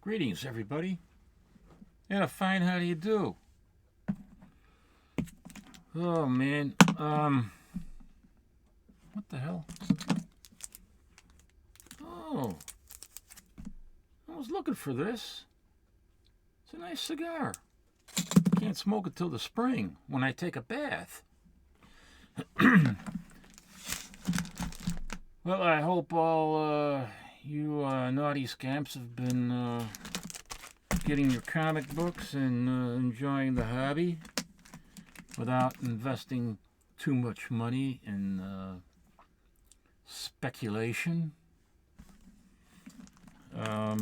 Greetings, everybody, and a fine how do you do? Oh man, what the hell? Oh, I was looking for this. It's a nice cigar. Can't smoke it till the spring when I take a bath. Well, I hope all you naughty scamps have been getting your comic books and enjoying the hobby without investing too much money in speculation. I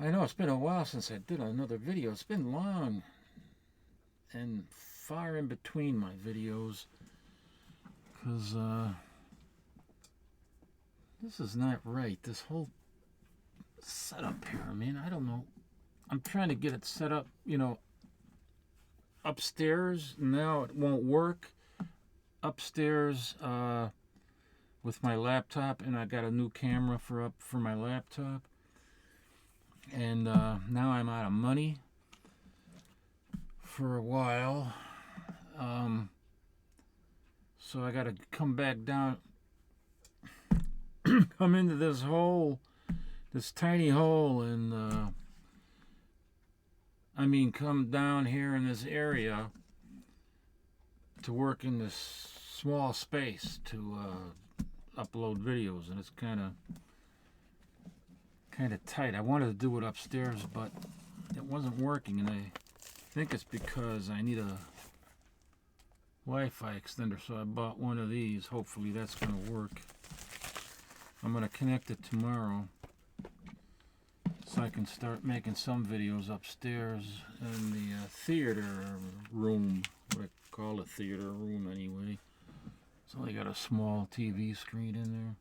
know it's been a while since I did another video. It's been long and far in between my videos because this is not right. This whole setup here, I mean, I don't know. I'm trying to get it set up, you know, upstairs. Now it won't work upstairs with my laptop, and I got a new camera for my laptop. And now I'm out of money for a while. So I got to come back down, come into this hole, this tiny hole, and I mean come down here in this area to work in this small space to upload videos, and it's kind of tight. I wanted to do it upstairs, but it wasn't working, and I think it's because I need a Wi-Fi extender, so I bought one of these. Hopefully that's going to work. I'm going to connect it tomorrow so I can start making some videos upstairs in the theater room, what I call a theater room anyway. It's only got a small TV screen in there.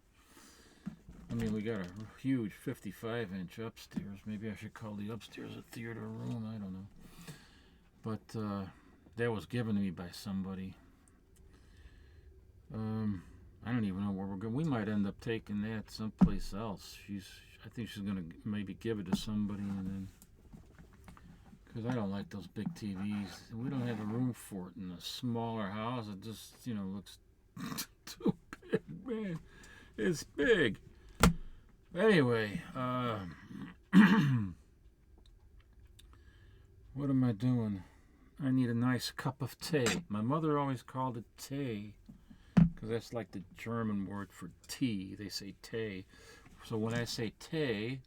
I mean, we got a huge 55-inch upstairs. Maybe I should call the upstairs a theater room. I don't know. But that was given to me by somebody. I don't even know where we're going. We might end up taking that someplace else. I think she's going to maybe give it to somebody, and then, because I don't like those big TVs. We don't have a room for it in a smaller house. It just, you know, looks too big, man. It's big. Anyway, what am I doing? I need a nice cup of tea. My mother always called it tea, because that's like the German word for tea. They say tea. So when I say tea,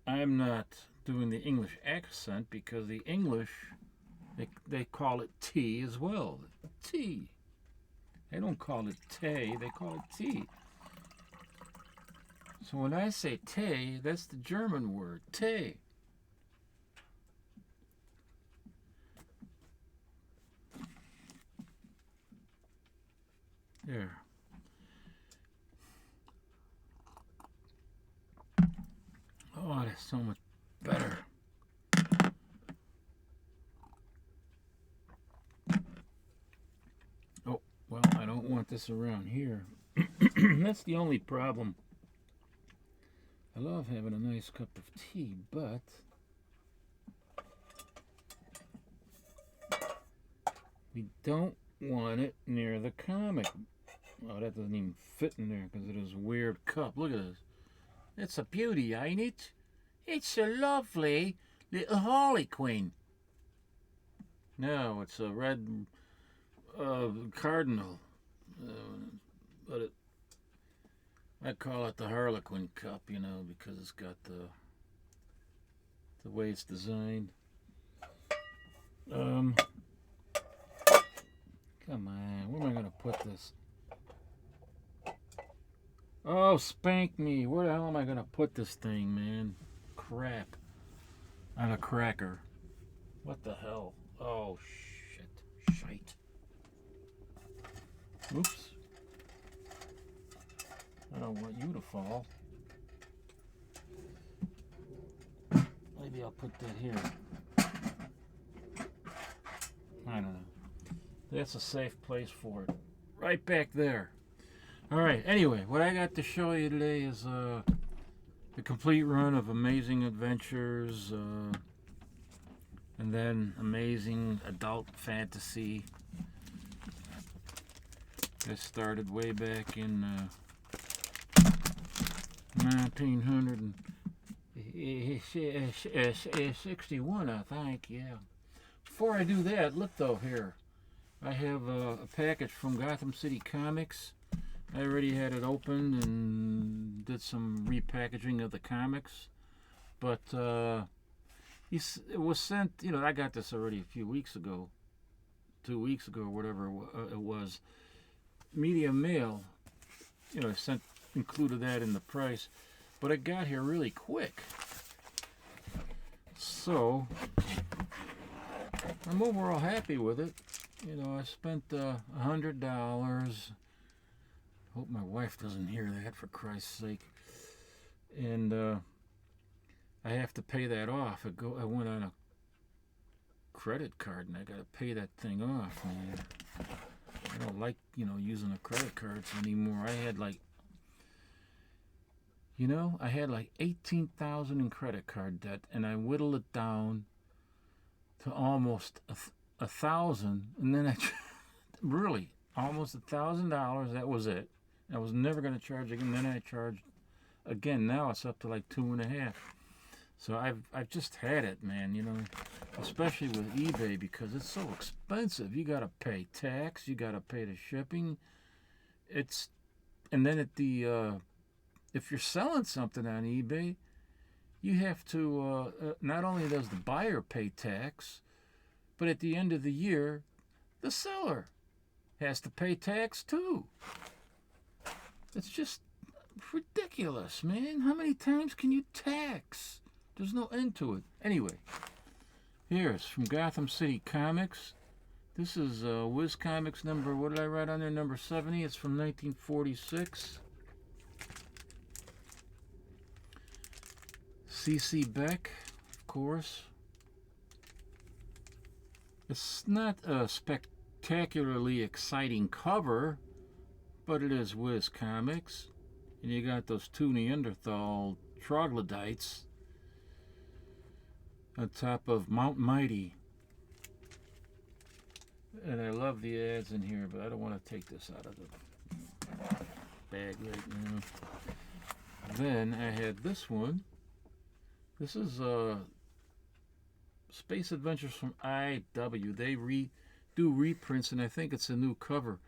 I'm not doing the English accent, because the English, they call it tea as well. Tea. They don't call it tea, they call it tea. So when I say tea, that's the German word, tea. There. Oh, that's so much better. Oh, well, I don't want this around here. That's the only problem. I love having a nice cup of tea, but we don't want it near the comic. Oh, that doesn't even fit in there because of this weird cup. Look at this. It's a beauty, ain't it? It's a lovely little Harlequin. No, it's a red cardinal. But I call it the Harlequin cup, you know, because it's got the way it's designed. Come on, where am I going to put this? Oh, spank me. Where the hell am I going to put this thing, man? Crap. Not a cracker. What the hell? Oh, shite. Oops. I don't want you to fall. Maybe I'll put that here. I don't know. That's a safe place for it. Right back there. All right. Anyway, what I got to show you today is the complete run of Amazing Adventures, and then Amazing Adult Fantasy. This started way back in 1961, I think. Yeah. Before I do that, look though here. I have a package from Gotham City Comics. I already had it opened and did some repackaging of the comics, but it was sent. You know, I got this already a few weeks ago, 2 weeks ago, or whatever it was. Media mail. You know, included that in the price, but it got here really quick. So I'm overall happy with it. You know, I spent $100. Hope my wife doesn't hear that, for Christ's sake. And I have to pay that off. I went on a credit card, and I got to pay that thing off, man. I don't like, you know, using the credit cards anymore. I had like 18,000 in credit card debt, and I whittled it down to almost $1,000, and then I really almost $1,000. That was it. I was never going to charge again. Then I charged again. Now it's up to like 2.5. So I've just had it, man. You know, especially with eBay, because it's so expensive. You got to pay tax. You got to pay the shipping. And then at the if you're selling something on eBay, you have to not only does the buyer pay tax, but at the end of the year, the seller has to pay tax too. It's just ridiculous, man. How many times can you tax? There's no end to it. Anyway, here's from Gotham City Comics. This is Wiz Comics number, what did I write on there? Number 70. It's from 1946. C.C. Beck, of course. It's not a spectacularly exciting cover, but it is Wiz Comics. And you got those two Neanderthal troglodytes on top of Mount Mighty. And I love the ads in here, but I don't want to take this out of the bag right now. Then I had this one. This is Space Adventures from IW. They do reprints, and I think it's a new cover.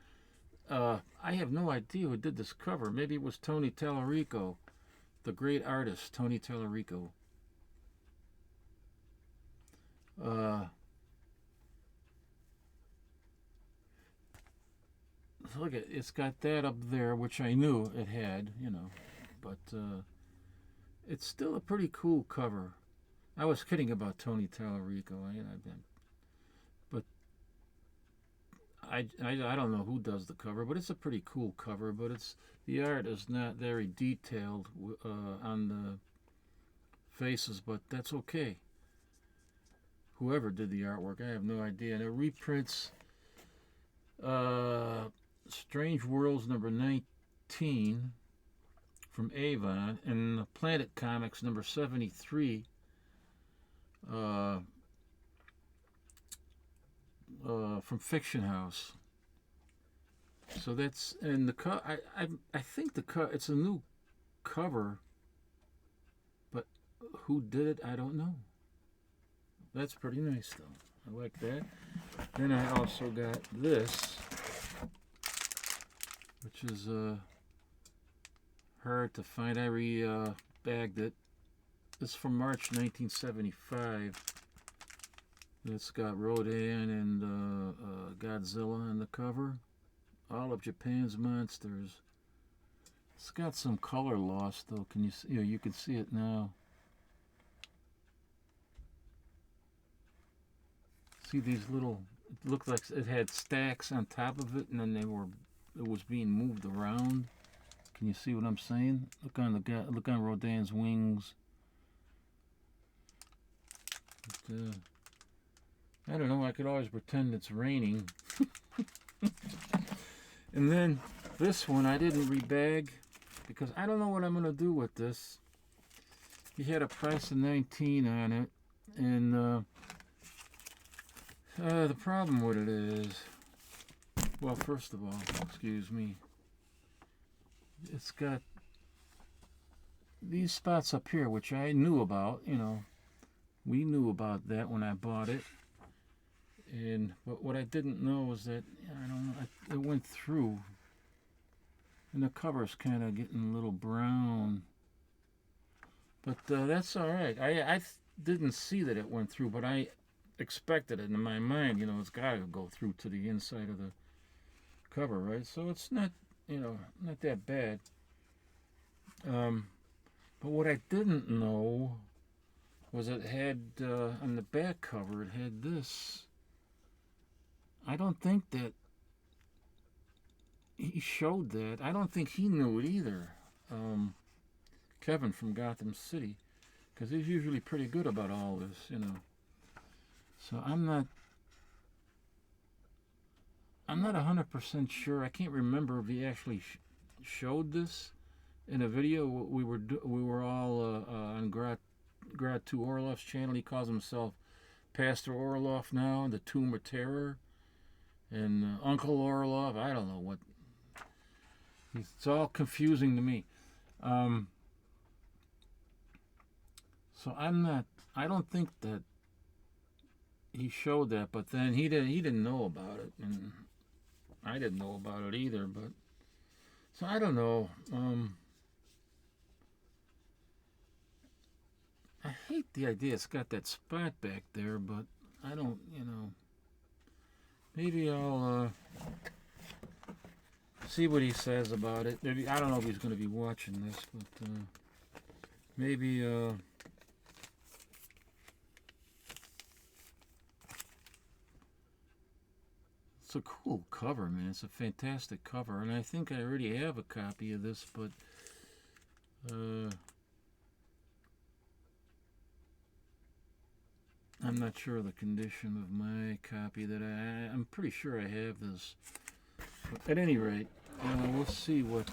I have no idea who did this cover. Maybe it was Tony Tallarico, the great artist, Tony Tallarico. So look at it's got that up there, which I knew it had, you know, but it's still a pretty cool cover. I was kidding about Tony Tallarico, but I don't know who does the cover, but it's a pretty cool cover. But the art is not very detailed on the faces, but that's okay. Whoever did the artwork, I have no idea. And it reprints Strange Worlds number 19 from Avon, and Planet Comics number 73 from Fiction House. So that's, and the I think it's a new cover, but who did it, I don't know. That's pretty nice though. I like that. Then I also got this, which is hard to find. I bagged it. It's from March 1975. It's got Rodan and Godzilla on the cover. All of Japan's monsters. It's got some color loss though. Can you see? You can see it now. See these little? It looked like it had stacks on top of it, and then it was being moved around. Can you see what I'm saying? Look on Rodan's wings. But, I don't know. I could always pretend it's raining. And then This one I didn't rebag because I don't know what I'm going to do with this. He had a price of $19 on it, and the problem with it is, well, first of all, excuse me, it's got these spots up here, which I knew about, you know, we knew about that when I bought it. But what I didn't know was that, I don't know, it went through, and the cover's kind of getting a little brown. But that's all right. I didn't see that it went through, but I expected it in my mind. You know, it's got to go through to the inside of the cover, right? So it's not, you know, not that bad. But what I didn't know was it had, on the back cover, it had this. I don't think that he showed that. I don't think he knew it either. Kevin from Gotham City, because he's usually pretty good about all this, you know. So I'm not 100% sure. I can't remember if he actually showed this in a video. We were all on Grad 2 Orloff's channel. He calls himself Pastor Orloff now, the Tomb of Terror, and Uncle Orloff. I don't know what. It's all confusing to me. So I don't think that he showed that, but then he didn't know about it, and I didn't know about it either. But so I don't know. I hate the idea it's got that spot back there, but I don't, you know. Maybe I'll see what he says about it. Maybe, I don't know if he's going to be watching this, but maybe it's a cool cover, man. It's a fantastic cover, and I think I already have a copy of this, but I'm not sure of the condition of my copy. I'm pretty sure I have this. But at any rate, we'll see what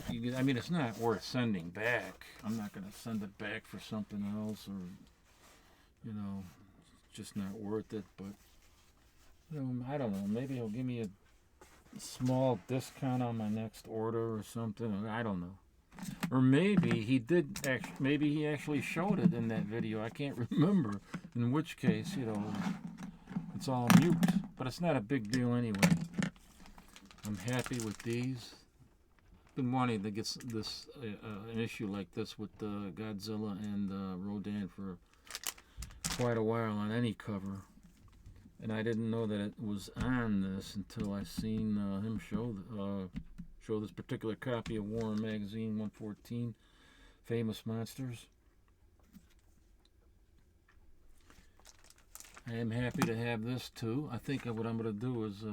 I mean, it's not worth sending back. I'm not going to send it back for something else, or, you know, it's just not worth it. But, you know, I don't know. Maybe he'll give me a small discount on my next order or something. I don't know. Or maybe he maybe he actually showed it in that video. I can't remember. In which case, you know, it's all mute. But it's not a big deal anyway. I'm happy with these. Been wanting to get this an issue like this with Godzilla and Rodan for quite a while on any cover, and I didn't know that it was on this until I seen him show this particular copy of Warren Magazine 114, Famous Monsters. I am happy to have this too. I think what I'm going to do is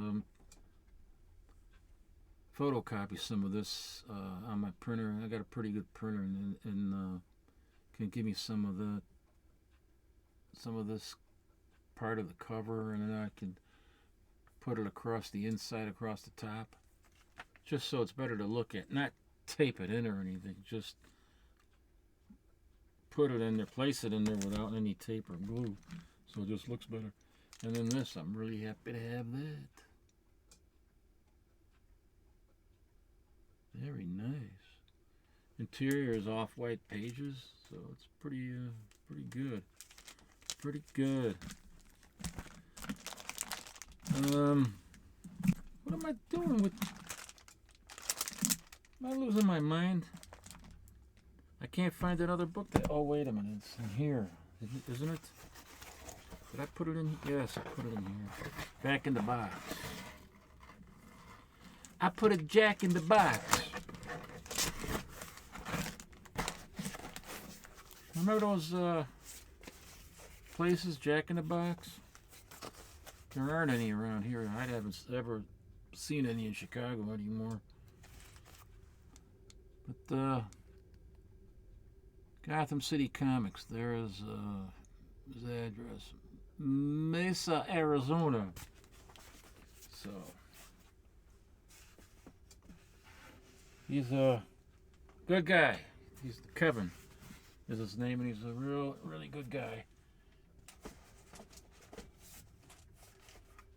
photocopy some of this on my printer. I got a pretty good printer, and can give me some of this part of the cover, and then I can put it across the inside, across the top, just so it's better to look at. Not tape it in or anything, just put it in there, place it in there without any tape or glue, so it just looks better. And then this, I'm really happy to have that. Very nice. Interior is off-white pages, so it's pretty good. Pretty good. What am I doing with? Am I losing my mind? I can't find another book that. Oh, wait a minute. It's in here, isn't it? Did I put it in? Yes, I put it in here. Back in the box. I put a Jack in the box. Remember those places, Jack in the Box? There aren't any around here. I haven't ever seen any in Chicago anymore. But Gotham City Comics, there is his address. Mesa, Arizona. So he's a good guy. He's Kevin is his name, and he's a really good guy.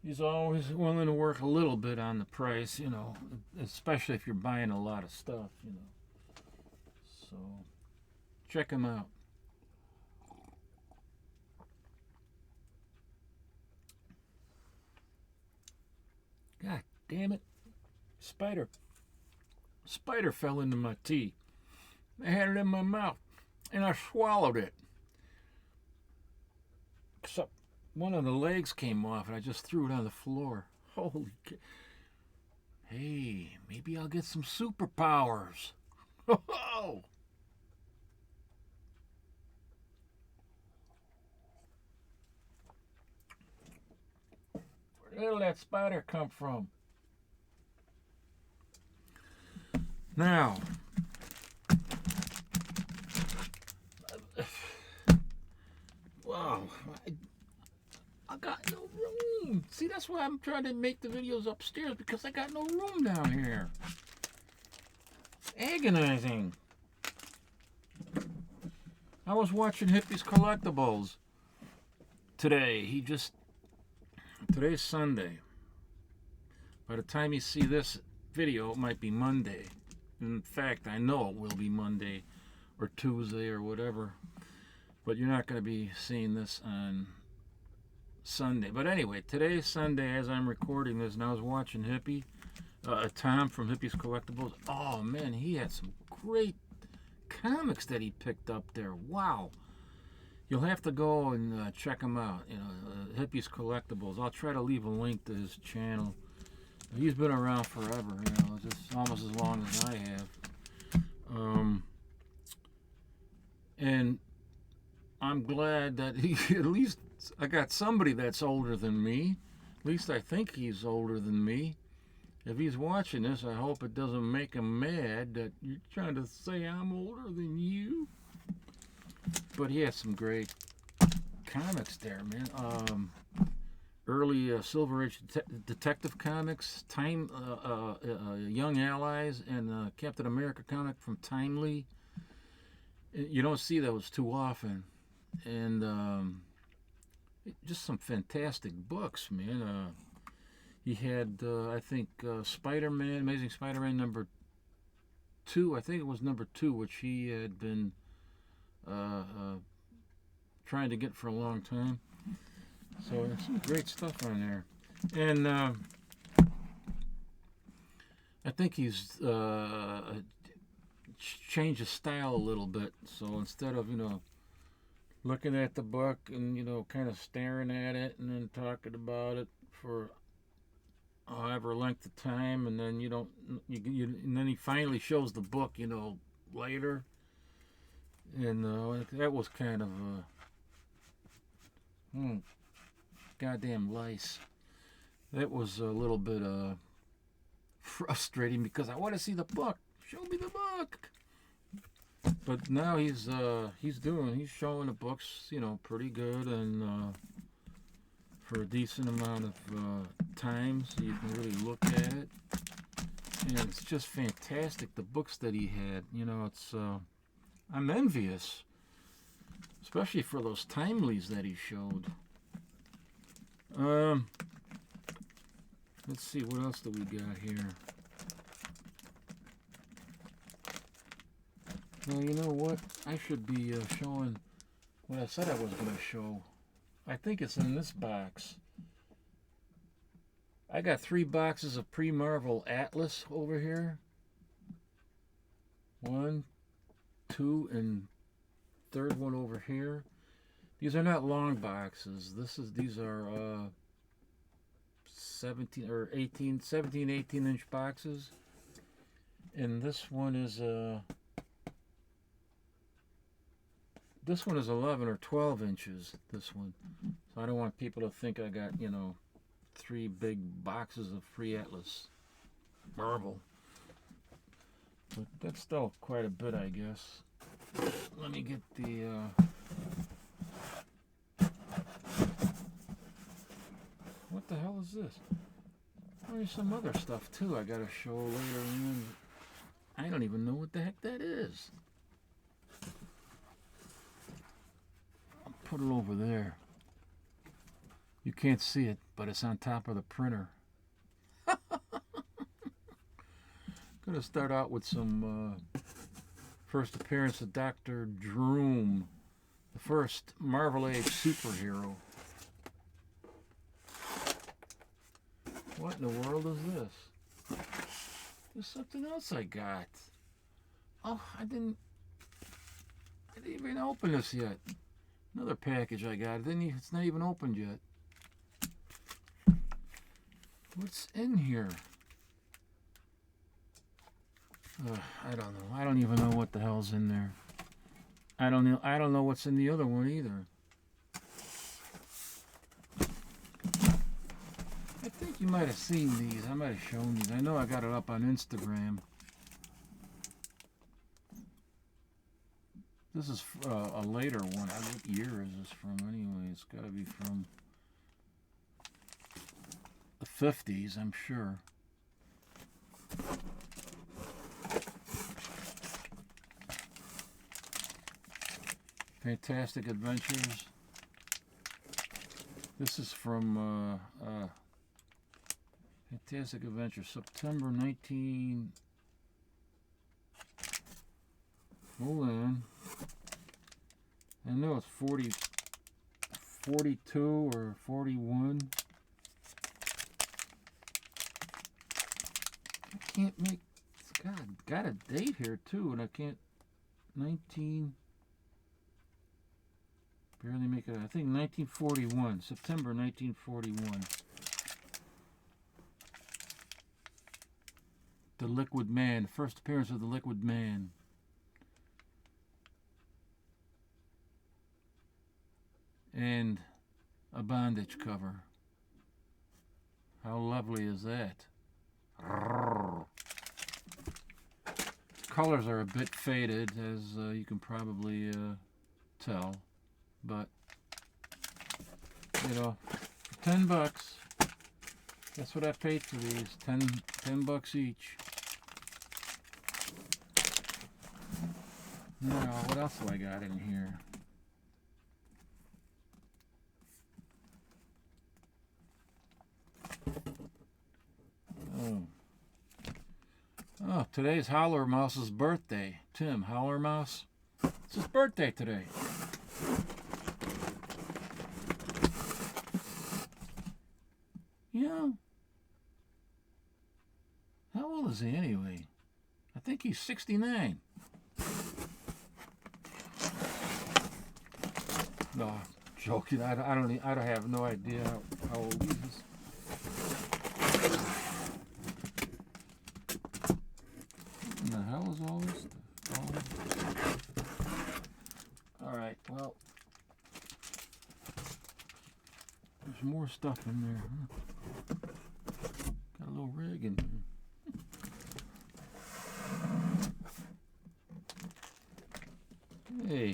He's always willing to work a little bit on the price, you know, especially if you're buying a lot of stuff, you know. So check him out. God damn it. Spider fell into my tea. I had it in my mouth and I swallowed it. Except one of the legs came off and I just threw it on the floor. Holy shit. Hey, maybe I'll get some superpowers. Oh! Where the hell did that spider come from? Now, wow, I got no room. See, that's why I'm trying to make the videos upstairs, because I got no room down here. It's agonizing. I was watching Hippie's Collectibles today. Today's Sunday. By the time you see this video, it might be Monday. In fact, I know it will be Monday or Tuesday or whatever. But you're not going to be seeing this on Sunday. But anyway, today's Sunday as I'm recording this, and I was watching Hippie, Tom from Hippie's Collectibles. Oh man, he had some great comics that he picked up there. Wow. You'll have to go and check him out. You know, Hippie's Collectibles. I'll try to leave a link to his channel. He's been around forever, you know, just almost as long as I have. And I'm glad that at least I got somebody that's older than me. At least I think he's older than me. If he's watching this, I hope it doesn't make him mad that you're trying to say I'm older than you. But he has some great comics there, man. Early Silver Age detective comics, Young Allies, and Captain America comic from Timely. You don't see those too often. And just some fantastic books, man. He had, I think, Spider-Man, Amazing Spider-Man number 2. I think it was number 2, which he had been trying to get for a long time. So there's some great stuff on there. And I think he's changed his style a little bit. So instead of, you know, looking at the book and, you know, kind of staring at it and then talking about it for however length of time, and then and then he finally shows the book, you know, later. And that was kind of goddamn lice. That was a little bit frustrating because I want to see the book. Show me the book. But now he's showing the books, you know, pretty good, and for a decent amount of time, so you can really look at it. And it's just fantastic, the books that he had. You know, it's I'm envious, especially for those timelies that he showed. Let's see, what else do we got here? Well, you know what? I should be showing what I said I was going to show. I think it's in this box. I got 3 boxes of pre-Marvel Atlas over here. 1, 2, and third one over here. These are not long boxes. These are 17, 18 inch boxes. And this one is 11 or 12 inches, this one. So I don't want people to think I got, you know, 3 big boxes of free Atlas Marvel. But that's still quite a bit, I guess. Let me get the what the hell is this? There's some other stuff too I gotta show later on. I don't even know what the heck that is. I'll put it over there. You can't see it, but it's on top of the printer. Gonna start out with some first appearance of Dr. Droom, the first Marvel Age superhero. What in the world is this? There's something else I got. Oh, I didn't even open this yet. Another package I got. It's not even opened yet. What's in here? I don't know. I don't even know what the hell's in there. I don't know what's in the other one either. I think you might have seen these. I might have shown these. I know I got it up on Instagram. This is a later one. What year is this from anyway? It's got to be from the 50s, I'm sure. Fantastic Adventures. This is from Fantastic Adventures, September 19... Hold on. I know it's 42 or 41. I can't make... God, got a date here too, and I can't... 19... Barely make it. I think 1941, September 1941. The Liquid Man, first appearance of the Liquid Man. And a bondage cover. How lovely is that? Colors are a bit faded, as you can probably tell. But, you know, for $10, that's what I paid for these. 10 bucks each. Now, what else do I got in here? Oh, today's Howler Mouse's birthday. Tim, Howler Mouse. It's his birthday today. You know, how old is he anyway? I think he's 69. No, joking. I don't have no idea how old he is. What the hell is all this stuff? All right, well, there's more stuff in there. Got a little rig in there. Hey,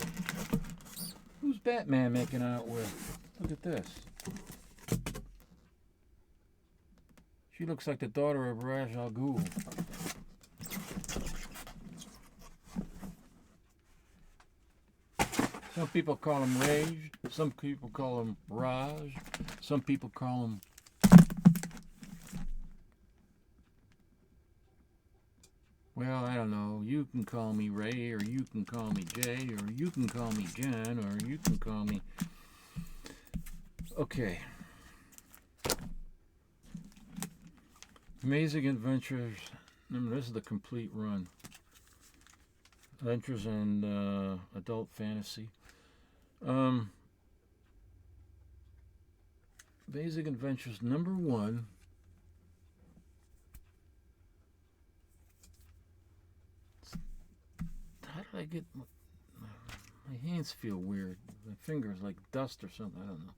who's Batman making out with? Look at this. She looks like the daughter of Ra's al Ghul. Some people call him Rage. Some people call him Raj. Some people call him... Well, I don't know. You can call me Ray, or you can call me Jay, or you can call me Jen, or you can call me... Okay. Amazing Adventures. Remember, this is the complete run. Adventures and Adult Fantasy. Amazing Adventures #1. How did I get... My hands feel weird. My fingers like dust or something. I don't know.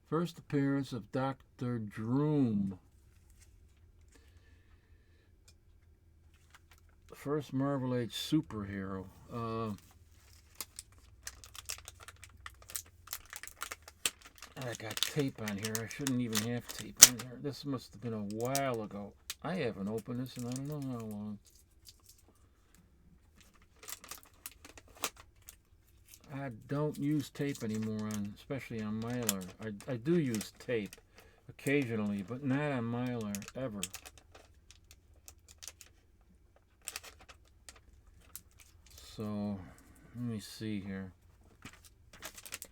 First appearance of Dr. Droom. First Marvel Age superhero. I got tape on here. I shouldn't even have tape on here. This must have been a while ago. I haven't opened this in I don't know how long. I don't use tape anymore, especially on Mylar. I do use tape occasionally, but not on Mylar, ever. So, let me see here.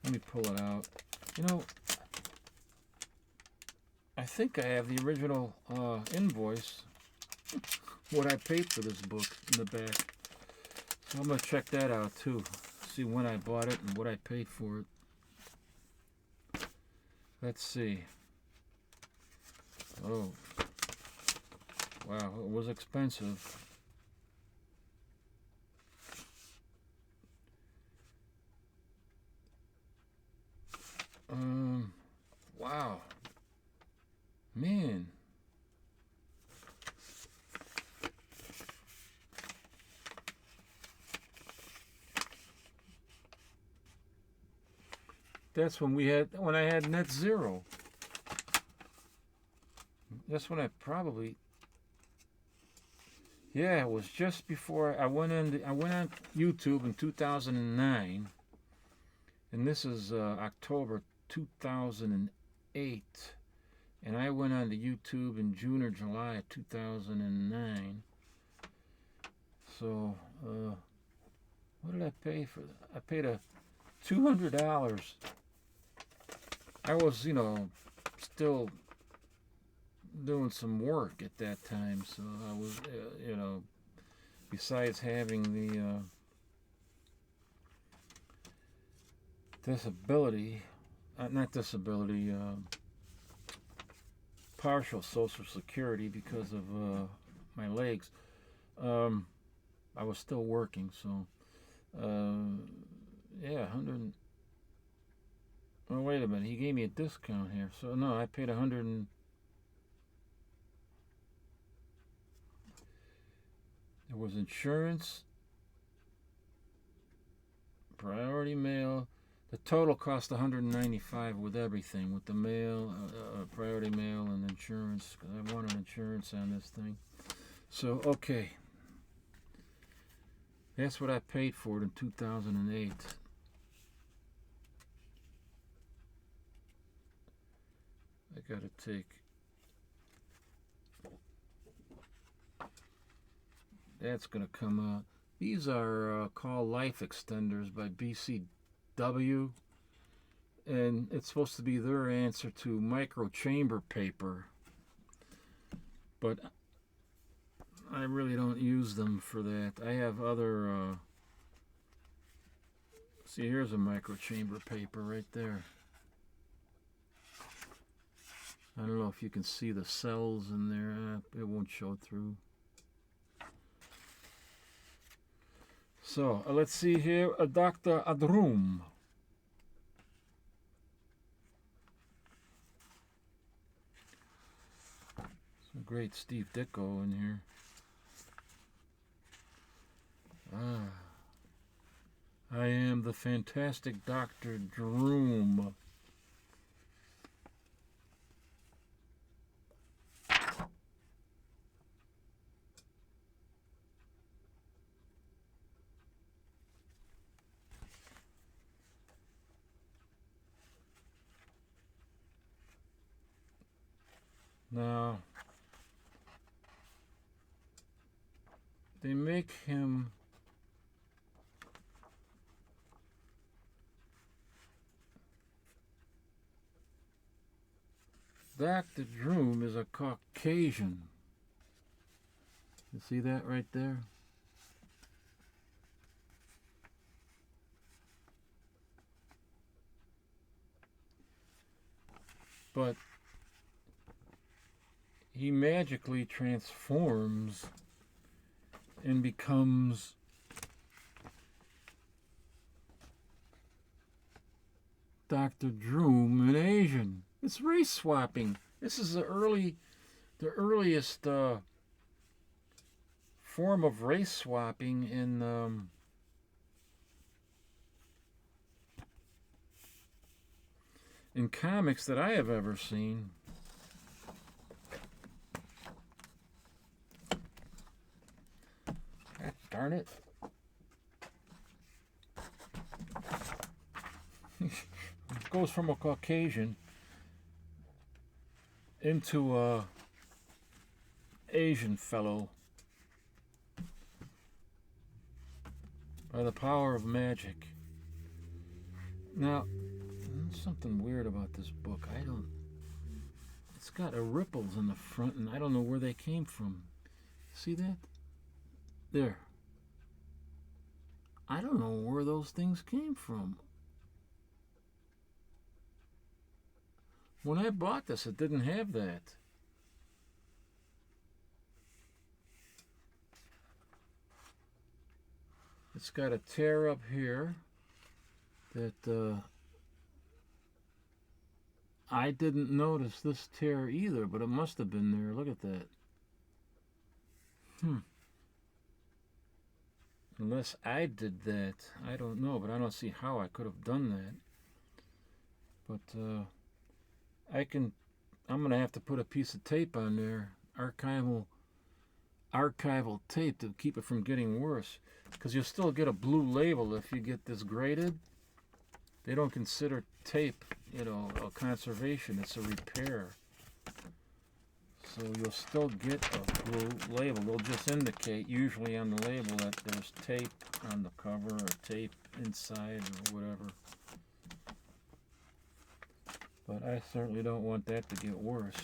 Let me pull it out. You know, I think I have the original invoice, what I paid for this book in the back. So I'm going to check that out too. See when I bought it and what I paid for it. Let's see. Oh, wow, it was expensive. Wow, man. That's when I had Net Zero. That's when I probably, yeah, it was just before I went on YouTube in 2009, and this is October 2008, and I went on to YouTube in June or July of 2009. So, what did I pay for that? I paid $200. I was, still doing some work at that time, so I was, besides having the disability, partial Social Security because of my legs, I was still working, so, yeah, 100. Oh, wait a minute. He gave me a discount here. So, no, I paid 100 and... There was insurance, priority mail. The total cost $195 with everything, with the mail, priority mail, and insurance. Because I wanted insurance on this thing. So, okay. That's what I paid for it in 2008. I gotta take, that's gonna come out. These are called Life Extenders by BCW, and it's supposed to be their answer to micro chamber paper, but I really don't use them for that. I have other, see, here's a micro chamber paper right there. I don't know if you can see the cells in there. It won't show through. So, let's see here. Dr. Droom. Some great Steve Ditko in here. I am the fantastic Dr. Droom. Now, they make him Dr. Droom is a Caucasian. You see that right there? But he magically transforms and becomes Dr. Droom, an Asian. It's race swapping. This is the earliest form of race swapping in comics that I have ever seen. God darn it. It goes from a Caucasian into a Asian fellow by the power of magic. Now, there's something weird about this book. It's got ripples in the front, and I don't know where they came from. See that? There. I don't know where those things came from. When I bought this, it didn't have that. It's got a tear up here that I didn't notice this tear either, but it must have been there. Look at that. Unless I did that, I don't know, but I don't see how I could have done that. But I'm gonna have to put a piece of tape on there, archival tape, to keep it from getting worse, because you'll still get a blue label if you get this graded. They don't consider tape, a conservation. It's a repair. So you'll still get a blue label. They'll just indicate, usually on the label, that there's tape on the cover or tape inside or whatever. But I certainly don't want that to get worse.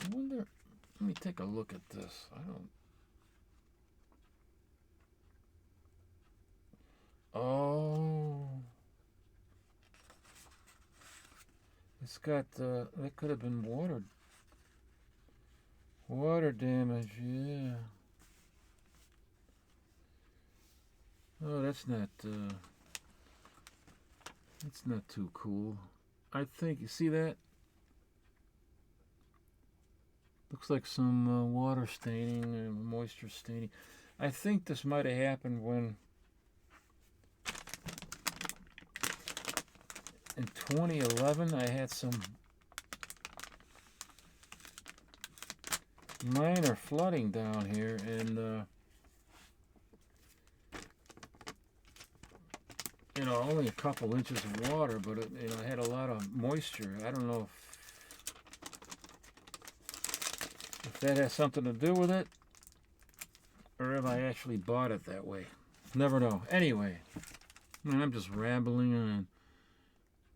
I wonder, let me take a look at this. Oh. It's got, that could have been water damage, yeah. Oh, that's not too cool. I think, you see that? Looks like some water staining and moisture staining. I think this might have happened when in 2011 I had some minor flooding down here, and only a couple inches of water, but it had a lot of moisture. I don't know if that has something to do with it, or if I actually bought it that way. Never know. Anyway, I'm just rambling on.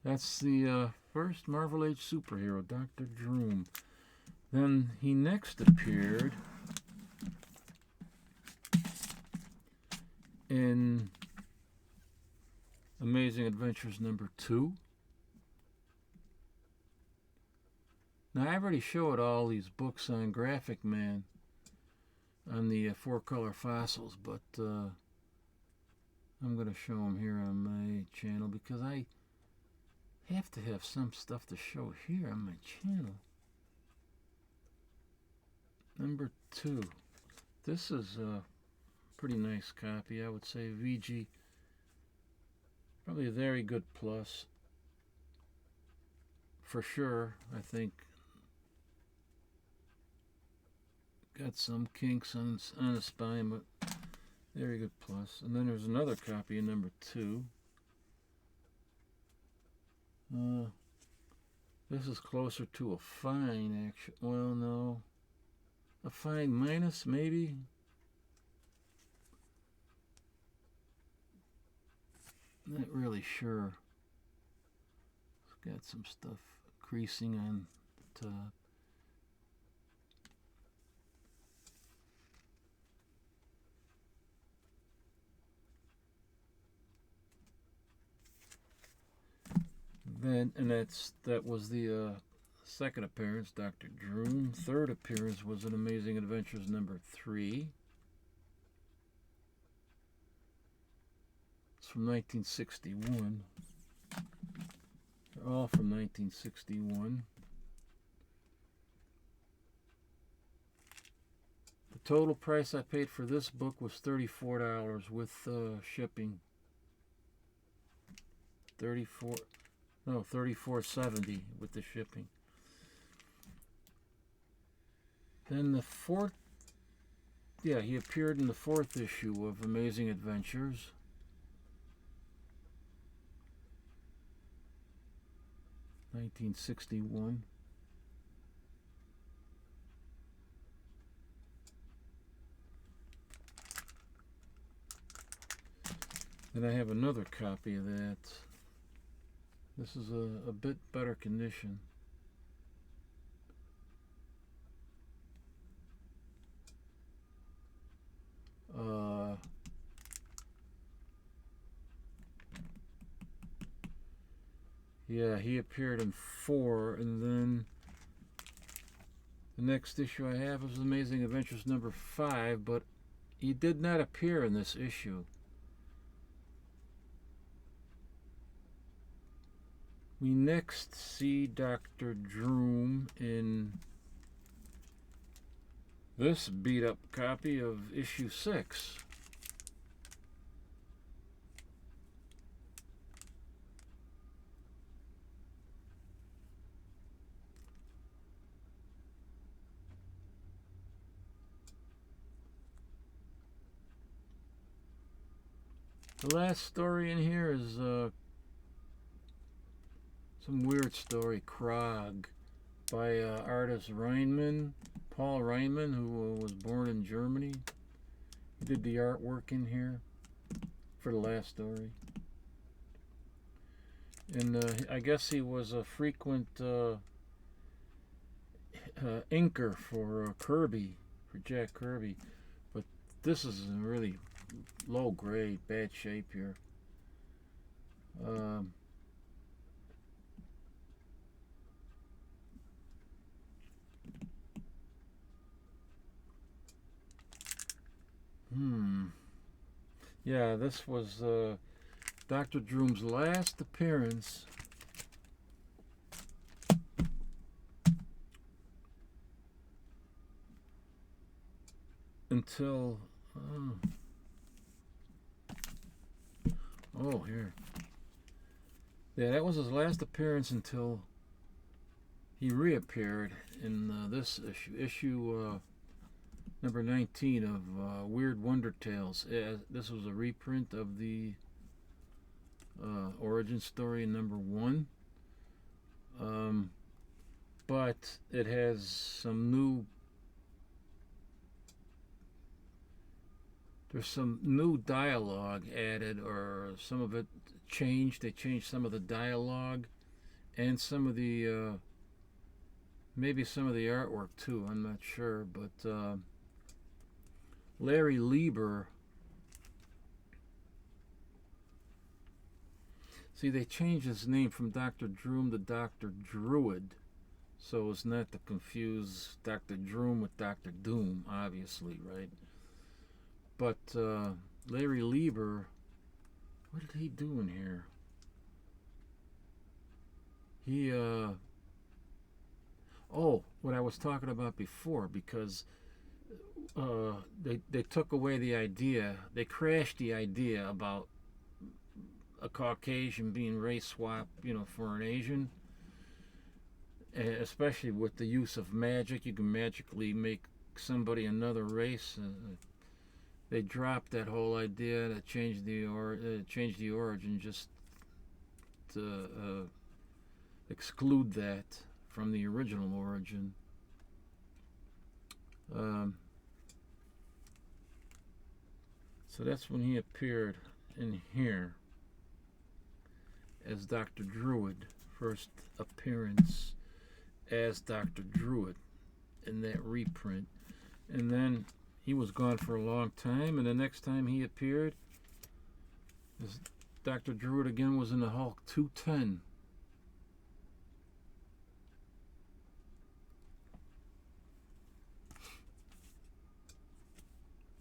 That's the first Marvel Age superhero, Dr. Droom. Then he next appeared in Amazing Adventures #2. Now, I already showed all these books on Graphic Man on the 4-color fossils, but I'm going to show them here on my channel because I have to have some stuff to show here on my channel. #2. This is a pretty nice copy, I would say. VG, probably a very good plus. For sure, I think. Got some kinks on the spine, but very good plus. And then there's another copy of #2. This is closer to a fine, actually. Well, no. A fine minus, maybe? Not really sure. It's got some stuff creasing on the top. That was the second appearance, Dr. Droom. Third appearance was in Amazing Adventures #3. It's from 1961. They're all from 1961. The total price I paid for this book was $34 with shipping. $34.70 with the shipping. Then the fourth, yeah, he appeared in the fourth issue of Amazing Adventures. $1961. Then I have another copy of that. This is a bit better condition. Yeah, he appeared in 4, and then the next issue I have is Amazing Adventures number 5, but he did not appear in this issue. We next see Dr. Droom in this beat-up copy of issue 6. The last story in here is some weird story, Krog, by artist Paul Reinman, who was born in Germany. He did the artwork in here for the last story. And I guess he was a frequent inker for Kirby, for Jack Kirby. But this is in really low grade, bad shape here. Yeah, this was Dr. Droom's last appearance until here. Yeah, that was his last appearance until he reappeared in this issue number 19 of Weird Wonder Tales. This was a reprint of the origin story in number 1, but it has some new. There's some new dialogue added, or some of it changed. They changed some of the dialogue and some of the maybe some of the artwork too. I'm not sure, but Larry Lieber. See, they changed his name from Dr. Droom to Dr. Druid, so as not to confuse Dr. Droom with Dr. Doom, obviously, right? But Larry Lieber, what did he do in here? He, what I was talking about before, because they took away the idea, they crashed the idea about a Caucasian being race swapped, for an Asian. Especially with the use of magic, you can magically make somebody another race. They dropped that whole idea to change the origin, just to exclude that from the original origin. So that's when he appeared in here as Dr. Druid, first appearance as Dr. Druid in that reprint. And then he was gone for a long time, and the next time he appeared, Dr. Druid again was in the Hulk 210.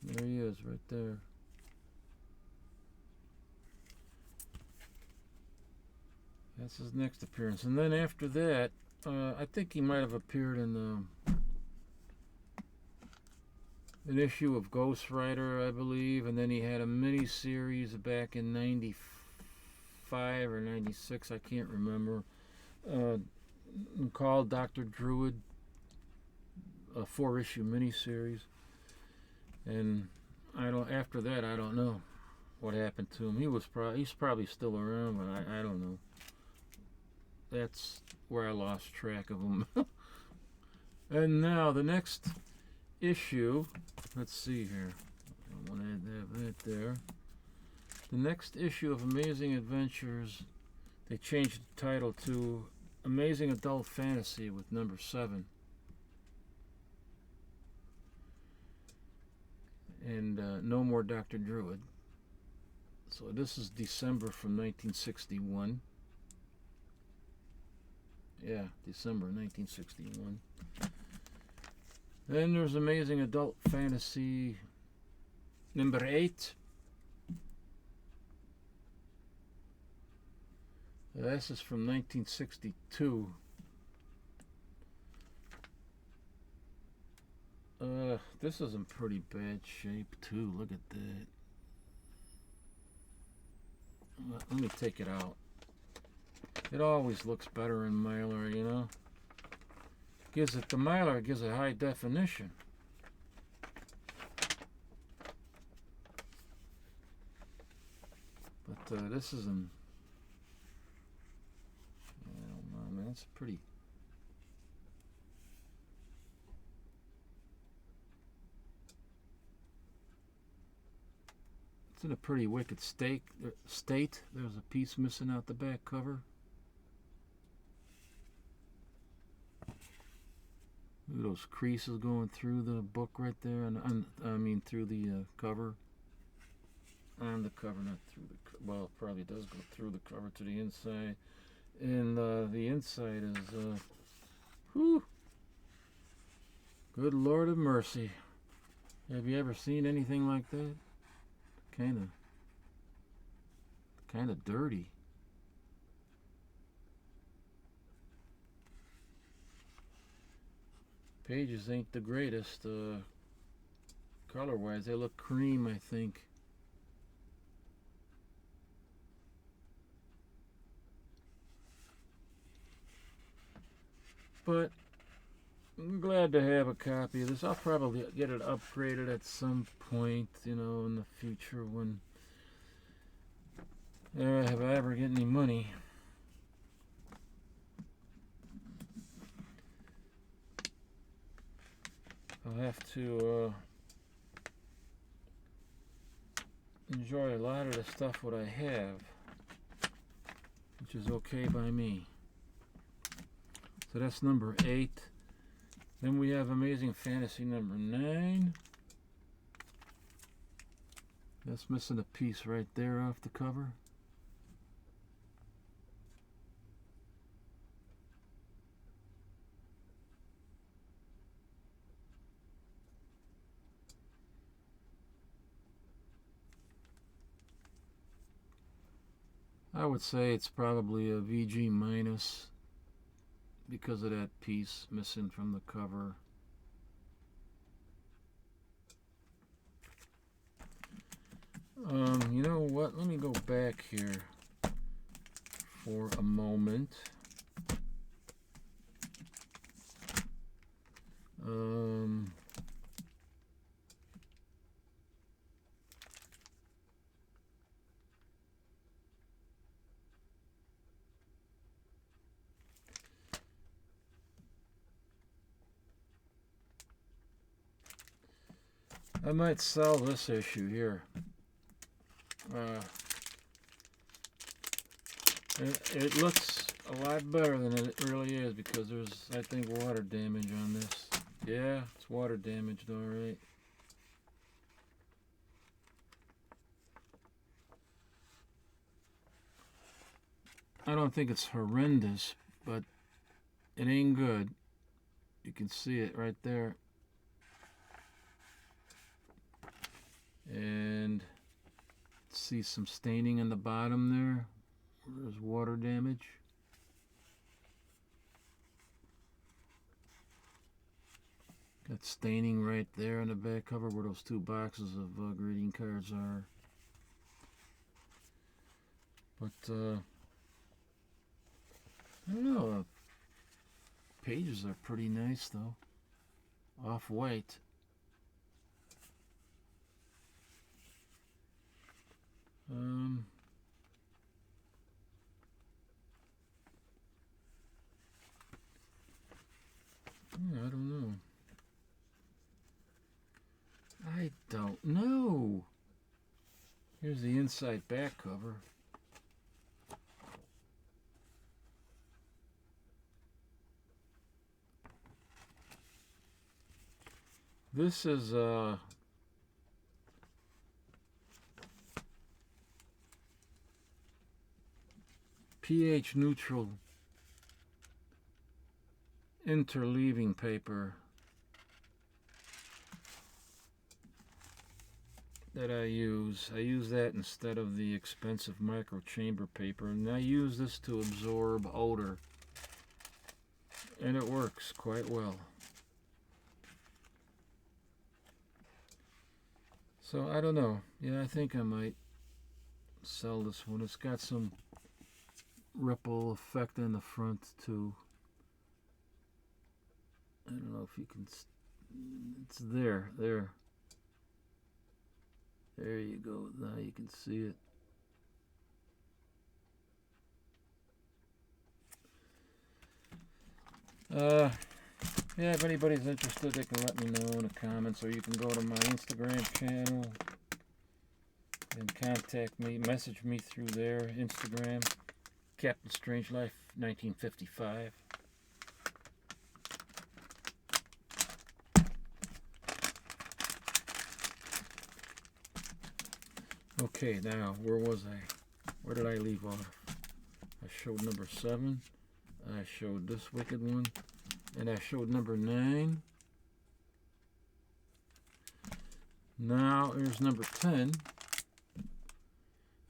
There he is, right there. That's his next appearance. And then after that, I think he might have appeared in an issue of Ghost Rider, I believe. And then he had a mini-series back in 95 or 96, I can't remember, called Dr. Druid, a 4-issue mini-series. And after that, I don't know what happened to him. He's probably still around, but I don't know. That's where I lost track of him. And now the next issue, let's see here. I want to add that there. The next issue of Amazing Adventures, they changed the title to Amazing Adult Fantasy with number 7. And no more Dr. Druid. So this is December from 1961. Yeah, December 1961. Then there's Amazing Adult Fantasy number 8. This is from 1962. This is in pretty bad shape too. Look at that. Let me take it out. It always looks better in Mylar, you know. The Mylar gives it high definition. But this is in, I don't know, man. It's pretty. It's in a pretty wicked state. There's a piece missing out the back cover. Look at those creases going through the book right there, and I mean through the cover. On the cover, not through the cover. Well, it probably does go through the cover to the inside. And the inside is, whew, good Lord of mercy. Have you ever seen anything like that? Kind of dirty. Pages ain't the greatest color-wise. They look cream, I think. But I'm glad to have a copy of this. I'll probably get it upgraded at some point, you know, in the future when if I ever get any money. I'll have to enjoy a lot of the stuff what I have, which is okay by me. So that's number 8. Then we have Amazing Fantasy number 9. That's missing a piece right there off the cover. I would say it's probably a VG minus because of that piece missing from the cover. You know what? Let me go back here for a moment. I might sell this issue here. It looks a lot better than it really is because there's, I think, water damage on this. Yeah, it's water damaged, all right. I don't think it's horrendous, but it ain't good. You can see it right there. And see some staining in the bottom there where there's water damage. That staining right there on the back cover where those two boxes of greeting cards are. But, I don't know. Pages are pretty nice, though. Off-white. Yeah, I don't know. I don't know. Here's the inside back cover. This is pH neutral interleaving paper that I use. I use that instead of the expensive micro chamber paper, and I use this to absorb odor, and it works quite well. So I don't know. Yeah, I think I might sell this one. It's got some ripple effect in the front too. I don't know if you can. It's there. There you go. Now you can see it. Yeah, if anybody's interested, they can let me know in the comments, or you can go to my Instagram channel and contact me, message me through there, Instagram, Captain Strangelife 1955. Okay, now, where was I? Where did I leave off? I showed number 7. I showed this wicked one. And I showed number 9. Now, here's number 10.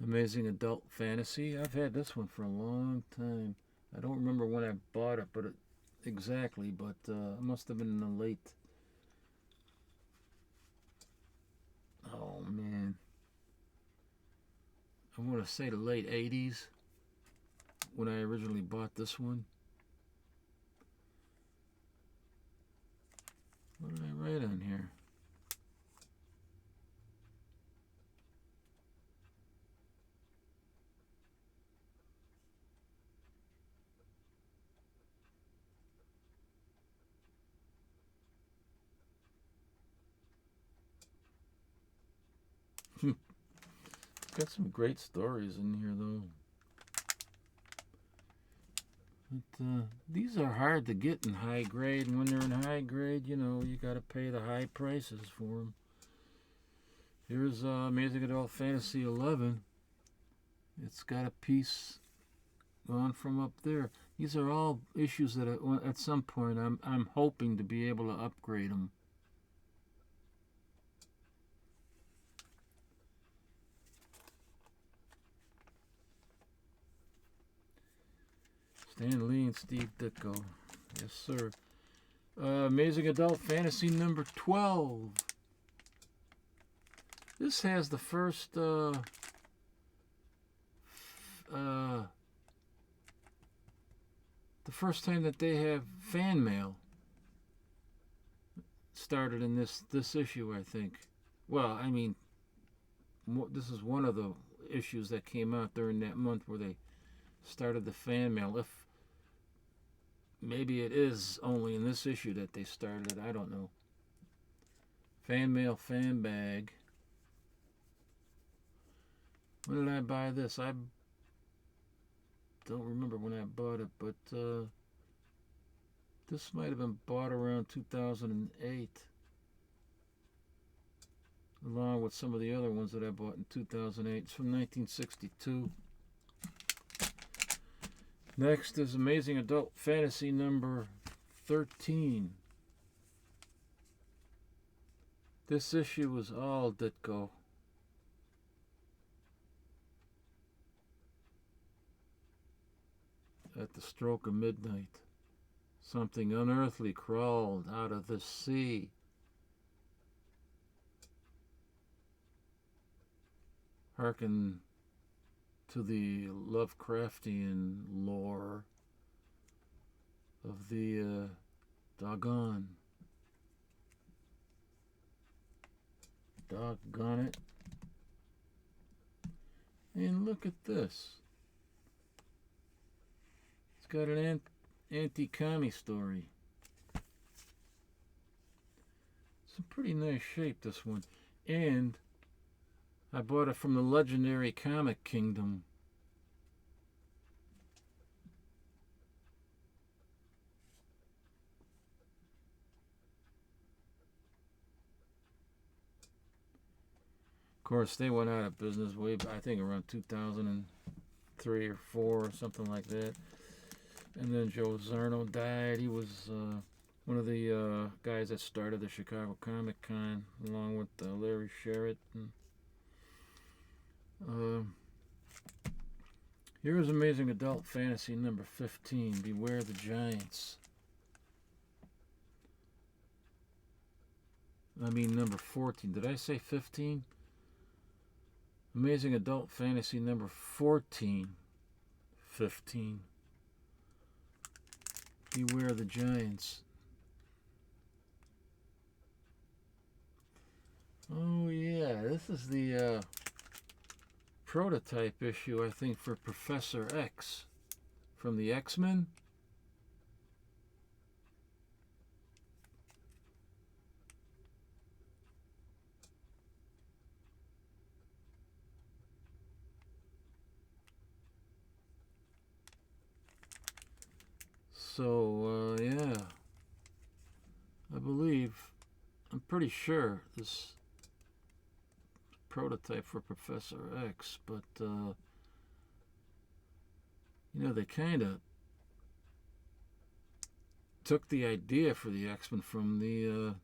Amazing Adult Fantasy. I've had this one for a long time. I don't remember when I bought it, but exactly, but it must have been in the late... Oh, man. I want to say the late 80s when I originally bought this one. What did I write on here? Got some great stories in here, though. But these are hard to get in high grade, and when they're in high grade, you know, you got to pay the high prices for them. Here's Amazing Adult Fantasy 11. It's got a piece gone from up there. These are all issues that at some point I'm hoping to be able to upgrade them. Stan Lee and Steve Ditko. Yes, sir. Amazing Adult Fantasy number 12. This has the first the first time that they have fan mail started in this issue, I think. Well, I mean, this is one of the issues that came out during that month where they started the fan mail. If maybe it is only in this issue that they started it, I don't know. Fan mail, fan bag. When did I buy this? I don't remember when I bought it, but this might have been bought around 2008, along with some of the other ones that I bought in 2008. It's from 1962. Next is Amazing Adult Fantasy number 13. This issue was all Ditko. At the stroke of midnight. Something unearthly crawled out of the sea. Hearken to the Lovecraftian lore of the doggone it. And look at this. It's got an anti-commie story. It's in pretty nice shape, this one. And I bought it from the Legendary Comic Kingdom. Of course, they went out of business way back, I think around 2003 or 4 or something like that. And then Joe Zarno died. He was one of the guys that started the Chicago Comic Con, along with Larry Sherritt. Here is Amazing Adult Fantasy number 15, Beware the Giants. I mean number 14. Did I say 15? Amazing Adult Fantasy number 14. 15. Beware the Giants. Oh yeah, this is the prototype issue, I think, for Professor X from the X-Men. So, yeah, I'm pretty sure this prototype for Professor X, but, you know, they kind of took the idea for the X-Men from the,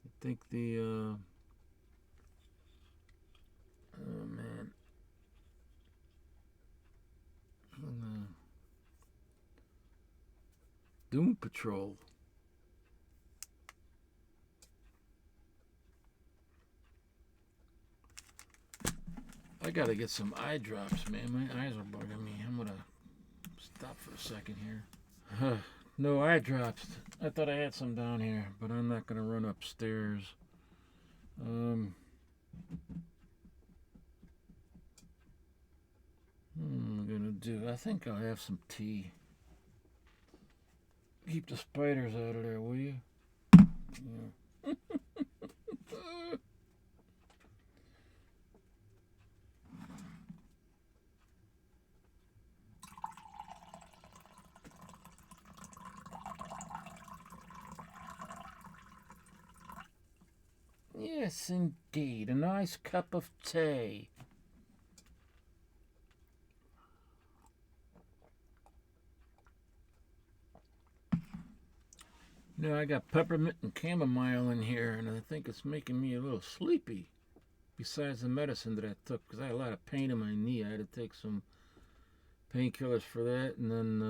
I think the, oh man, Doom Patrol. I gotta get some eye drops, man. My eyes are bugging me. I'm gonna stop for a second here. No eye drops. I thought I had some down here, but I'm not gonna run upstairs. What am I gonna do? I think I'll have some tea. Keep the spiders out of there, will you? Yeah. Yes, indeed. A nice cup of tea. You know, I got peppermint and chamomile in here, and I think it's making me a little sleepy. Besides the medicine that I took, because I had a lot of pain in my knee. I had to take some painkillers for that, and then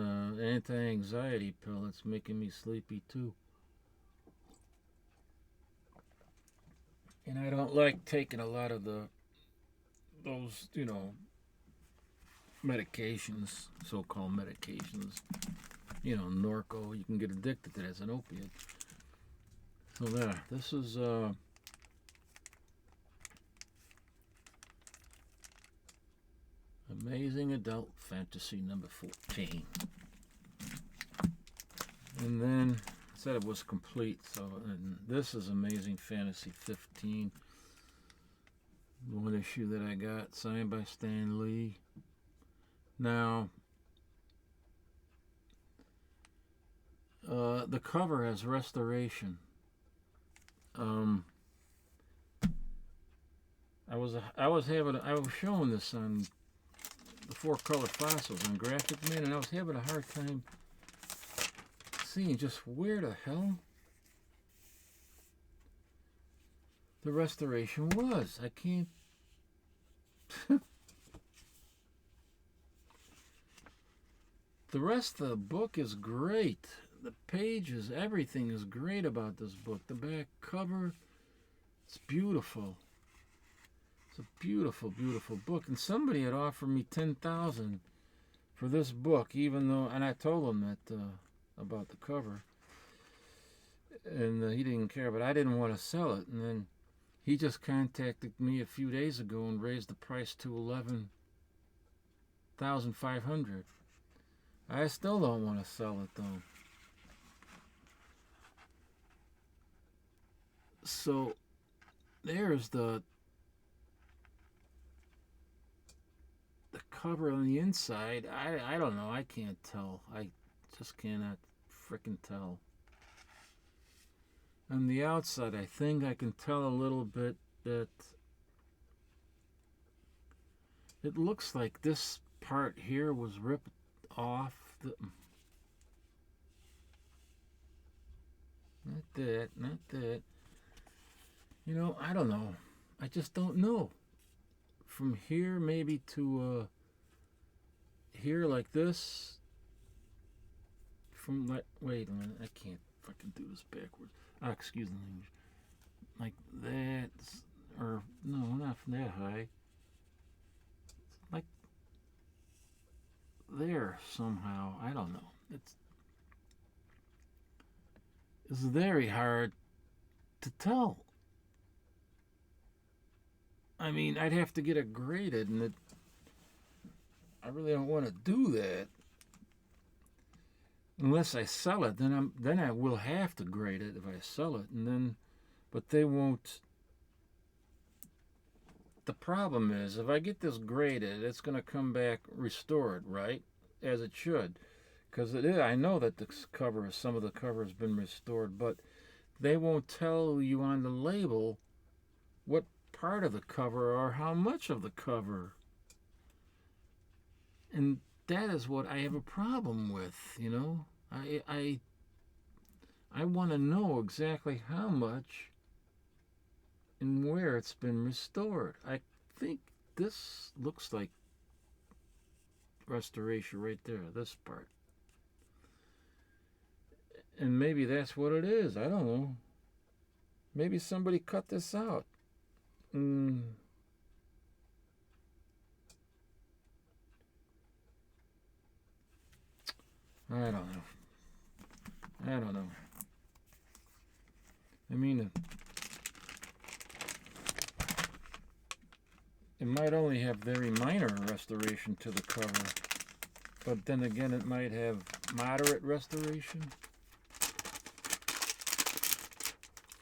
anti-anxiety pill that's making me sleepy too. And I don't like taking a lot of those, you know, medications, so-called medications. You know, Norco, you can get addicted to that as an opiate. So there, this is Amazing Adult Fantasy number 14. And then I said it was complete, so and this is Amazing Fantasy 15. One issue that I got, signed by Stan Lee. Now, the cover has restoration. I was showing this on the 4-color fossils on Graphic Man, and I was having a hard time seeing just where the hell the restoration was. I can't. the rest of the book is great. The pages, everything is great about this book. The back cover, it's beautiful. It's a beautiful, beautiful book. And somebody had offered me $10,000 for this book, even though, and I told him that about the cover, and he didn't care, but I didn't want to sell it. And then he just contacted me a few days ago and raised the price to $11,500. I still don't want to sell it though. So there's the cover on the inside. I don't know. I can't tell. I just cannot frickin' tell. On the outside, I think I can tell a little bit that it looks like this part here was ripped off. Not that. You know, I don't know. I just don't know. From here maybe to here like this. From like, wait a minute, I can't fucking do this backwards. Excuse the language. Like that, or no, not from that high. Like there somehow. I don't know. It's very hard to tell. I mean, I'd have to get it graded, and I really don't want to do that. Unless I sell it, then I will have to grade it if I sell it, and then, but they won't. The problem is, if I get this graded, it's going to come back restored, right? As it should, because it is. I know that some of the cover has been restored, but they won't tell you on the label what part of the cover or how much of the cover, and that is what I have a problem with. You know, I want to know exactly how much and where it's been restored. I think this looks like restoration right there, this part, and maybe that's what it is. I don't know. Maybe somebody cut this out. I don't know. I mean, it might only have very minor restoration to the cover, but then again, it might have moderate restoration.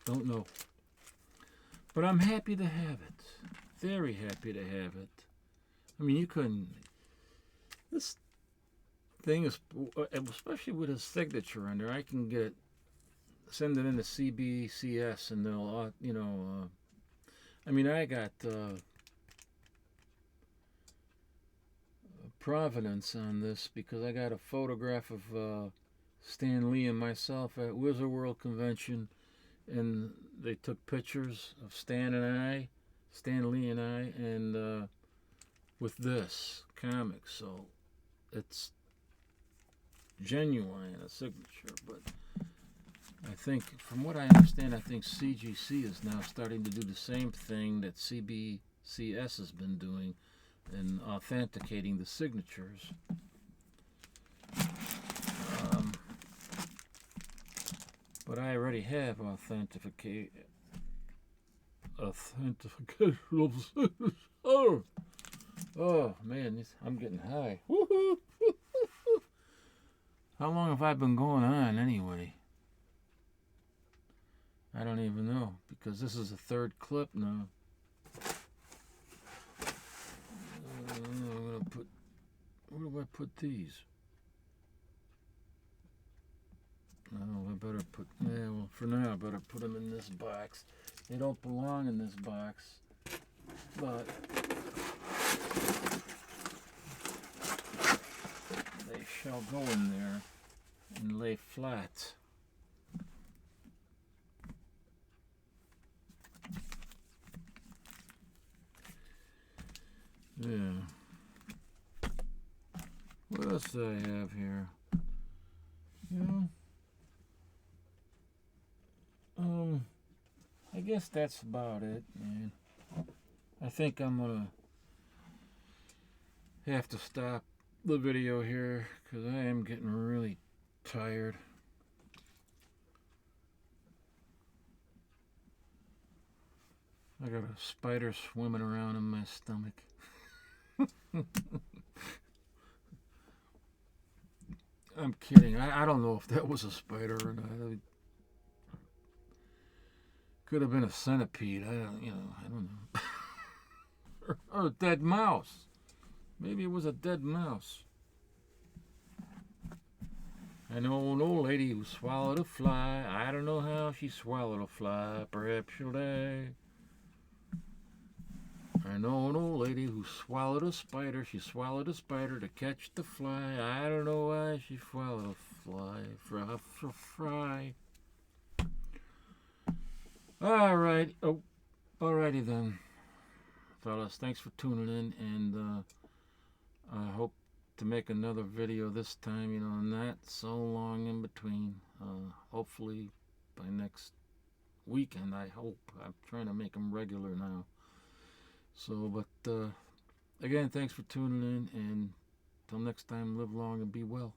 Don't know. But I'm happy to have it. Very happy to have it. I mean, you couldn't. This thing is, especially with his signature under, I can get it, send it into CBCS, and they'll, I mean, I got provenance on this because I got a photograph of Stan Lee and myself at Wizard World Convention, and they took pictures of Stan Lee and I, and with this comic, so it's genuine, a signature. But I think, from what I understand, I think CGC is now starting to do the same thing that CBCS has been doing in authenticating the signatures. But I already have authentication. Oh man, I'm getting high. Woo-hoo. How long have I been going on anyway? I don't even know, because this is the third clip now. I'm gonna put. Where do I put these? Oh, I better put. Yeah, well, for now, I better put them in this box. They don't belong in this box, but they shall go in there and lay flat. Yeah. What else do I have here? You know, I guess that's about it, man. I think I'm gonna have to stop the video here because I am getting really tired. I got a spider swimming around in my stomach. I'm kidding. I don't know if that was a spider or not. It could have been a centipede. I don't know. or a dead mouse. Maybe it was a dead mouse. I know an old lady who swallowed a fly. I don't know how she swallowed a fly. Perhaps she'll die. I know an old lady who swallowed a spider. She swallowed a spider to catch the fly. I don't know why she swallowed a fly for fry. Alright. Oh, alrighty then. Fellas, thanks for tuning in, and I hope to make another video this time, not so long in between. Hopefully by next weekend, I hope. I'm trying to make them regular now. So, but again, thanks for tuning in, and till next time, live long and be well.